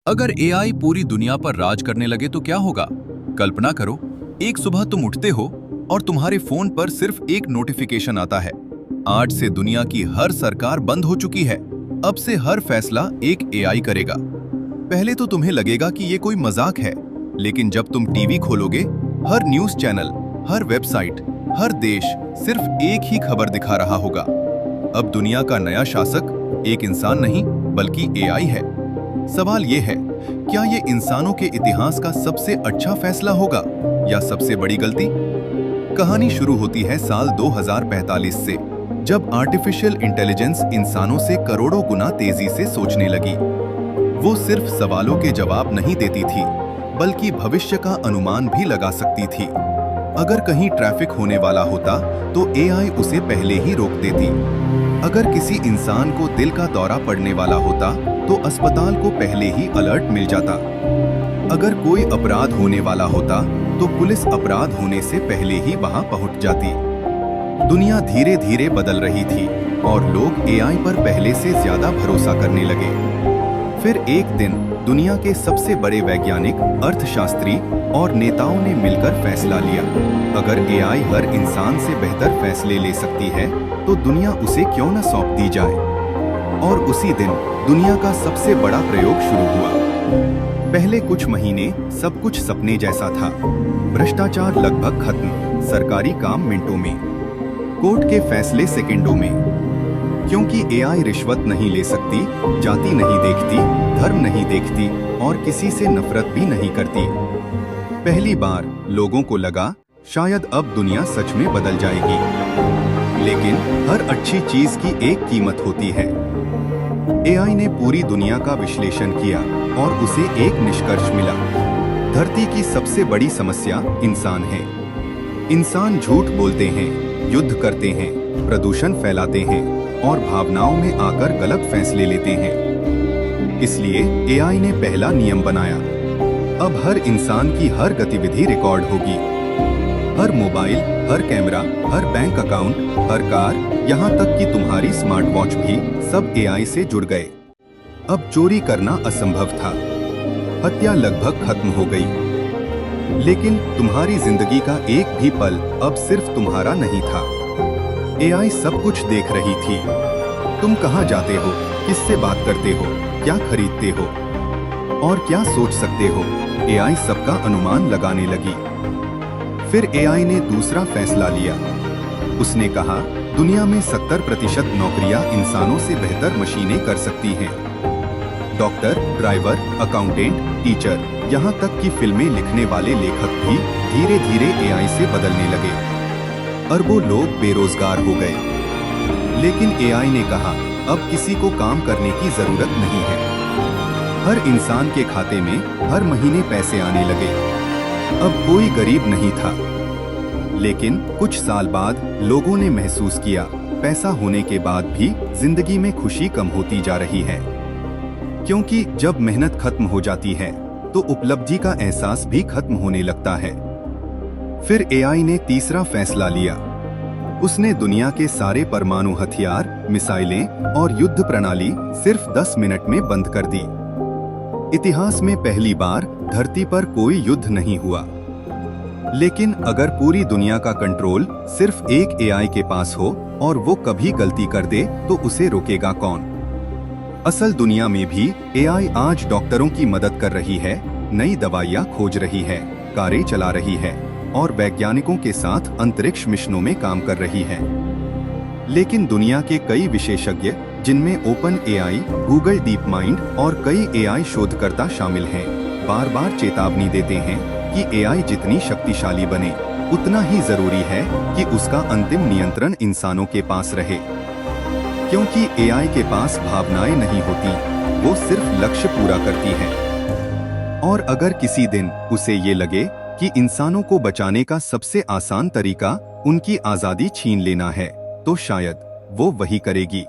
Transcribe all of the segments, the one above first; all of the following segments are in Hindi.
अगर एआई पूरी दुनिया पर राज करने लगे तो क्या होगा? कल्पना करो, एक सुबह तुम उठते हो और तुम्हारे फोन पर सिर्फ एक नोटिफिकेशन आता है। आज से दुनिया की हर सरकार बंद हो चुकी है। अब से हर फैसला एक एआई करेगा। पहले तो तुम्हें लगेगा कि ये कोई मजाक है, लेकिन जब तुम टीवी खोलोगे, हर न्यूज चैनल, हर वेबसाइट, हर देश सिर्फ एक ही खबर दिखा रहा होगा। अब दुनिया का नया शासक एक इंसान नहीं बल्कि एआई है। सवाल ये है, क्या ये इंसानों के इतिहास का सबसे अच्छा फैसला होगा या सबसे बड़ी गलती? कहानी शुरू होती है साल 2045 से, जब आर्टिफिशियल इंटेलिजेंस इंसानों से करोड़ों गुना तेजी से सोचने लगी। वो सिर्फ सवालों के जवाब नहीं देती थी, बल्कि भविष्य का अनुमान भी लगा सकती थी। अगर कहीं ट्रैफिक होने वाला होता तो एआई उसे पहले ही रोक देती। अगर किसी इंसान को दिल का दौरा पड़ने वाला होता तो अस्पताल को पहले ही अलर्ट मिल जाता। अगर कोई अपराध होने वाला होता तो पुलिस अपराध होने से पहले ही वहां पहुंच जाती। दुनिया धीरे धीरे बदल रही थी और लोग एआई पर पहले से ज्यादा भरोसा करने लगे। फिर एक दिन दुनिया के सबसे बड़े वैज्ञानिक, अर्थशास्त्री और नेताओं ने मिलकर फैसला लिया, अगर एआई हर इंसान से बेहतर फैसले ले सकती है तो दुनिया उसे क्यों न सौंप दी जाए। और उसी दिन दुनिया का सबसे बड़ा प्रयोग शुरू हुआ। पहले कुछ महीने सब कुछ सपने जैसा था। भ्रष्टाचार लगभग खत्म, सरकारी काम मिनटों में, कोर्ट के फैसले सेकंडों में। क्योंकि एआई रिश्वत नहीं ले सकती, जाति नहीं देखती, धर्म नहीं देखती और किसी से नफरत भी नहीं करती। पहली बार लोगों को लगा शायद अब दुनिया सच में बदल जाएगी। लेकिन हर अच्छी चीज की एक कीमत होती है। एआई ने पूरी दुनिया का विश्लेषण किया और उसे एक निष्कर्ष मिला, धरती की सबसे बड़ी समस्या इंसान है। इंसान झूठ बोलते हैं, युद्ध करते हैं, प्रदूषण फैलाते हैं और भावनाओं में आकर गलत फैसले लेते हैं। इसलिए एआई ने पहला नियम बनाया, अब हर इंसान की हर गतिविधि रिकॉर्ड होगी। हर मोबाइल, हर कैमरा, हर बैंक अकाउंट, हर कार, यहाँ तक कि तुम्हारी स्मार्ट वॉच भी सब एआई से जुड़ गए। अब चोरी करना असंभव था, हत्या लगभग खत्म हो गई। लेकिन तुम्हारी जिंदगी का एक भी पल अब सिर्फ तुम्हारा नहीं था। एआई सब कुछ देख रही थी। तुम कहाँ जाते हो, किससे बात करते हो, क्या खरीदते हो और क्या सोच सकते हो, एआई सबका अनुमान लगाने लगी। फिर एआई ने दूसरा फैसला लिया। उसने कहा, दुनिया में 70% नौकरियां इंसानों से बेहतर मशीनें कर सकती हैं। डॉक्टर, ड्राइवर, अकाउंटेंट, टीचर, यहाँ तक कि फिल्में लिखने वाले लेखक भी धीरे धीरे एआई से बदलने लगे। अरबों लोग बेरोजगार हो गए। लेकिन एआई ने कहा, अब किसी को काम करने की जरूरत नहीं है। हर इंसान के खाते में हर महीने पैसे आने लगे। अब कोई गरीब नहीं था। लेकिन कुछ साल बाद लोगों ने महसूस किया, पैसा होने के बाद भी जिंदगी में खुशी कम होती जा रही है। क्योंकि जब मेहनत खत्म हो जाती है तो उपलब्धि का एहसास भी खत्म होने लगता है। फिर एआई ने तीसरा फैसला लिया। उसने दुनिया के सारे परमाणु हथियार, मिसाइलें और युद्ध प्रणाली सिर्फ 10 मिनट में बंद कर दी। इतिहास में पहली बार धरती पर कोई युद्ध नहीं हुआ। लेकिन अगर पूरी दुनिया का कंट्रोल सिर्फ एक एआई के पास हो और वो कभी गलती कर दे तो उसे रोकेगा कौन? असल दुनिया में भी एआई आज डॉक्टरों की मदद कर रही है, नई दवाइयाँ खोज रही है, कारें चला रही है और वैज्ञानिकों के साथ अंतरिक्ष मिशनों में काम कर रही है। लेकिन दुनिया के कई विशेषज्ञ, जिनमें open AI, Google deep mind और कई एआई शोधकर्ता शामिल हैं, बार बार चेतावनी देते हैं कि एआई जितनी शक्तिशाली बने, उतना ही जरूरी है कि उसका अंतिम नियंत्रण इंसानों के पास रहे। क्योंकि एआई के पास भावनाएं नहीं होती, वो सिर्फ लक्ष्य पूरा करती है। और अगर किसी दिन उसे ये लगे कि इंसानों को बचाने का सबसे आसान तरीका उनकी आजादी छीन लेना है, तो शायद वो वही करेगी।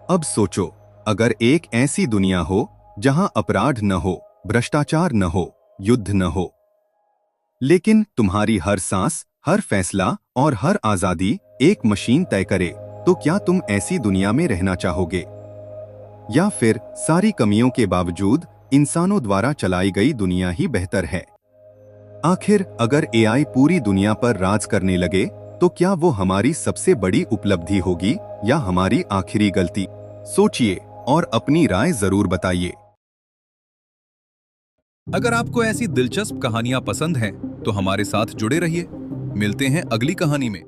अब सोचो, अगर एक ऐसी दुनिया हो जहां अपराध न हो, भ्रष्टाचार न हो, युद्ध न हो, लेकिन तुम्हारी हर सांस, हर फैसला और हर आजादी एक मशीन तय करे, तो क्या तुम ऐसी दुनिया में रहना चाहोगे? या फिर सारी कमियों के बावजूद इंसानों द्वारा चलाई गई दुनिया ही बेहतर है। आखिर अगर एआई पूरी दुनिया पर राज करने लगे तो क्या वो हमारी सबसे बड़ी उपलब्धि होगी या हमारी आखिरी गलती? सोचिए और अपनी राय जरूर बताइए। अगर आपको ऐसी दिलचस्प कहानियां पसंद हैं, तो हमारे साथ जुड़े रहिए। मिलते हैं अगली कहानी में।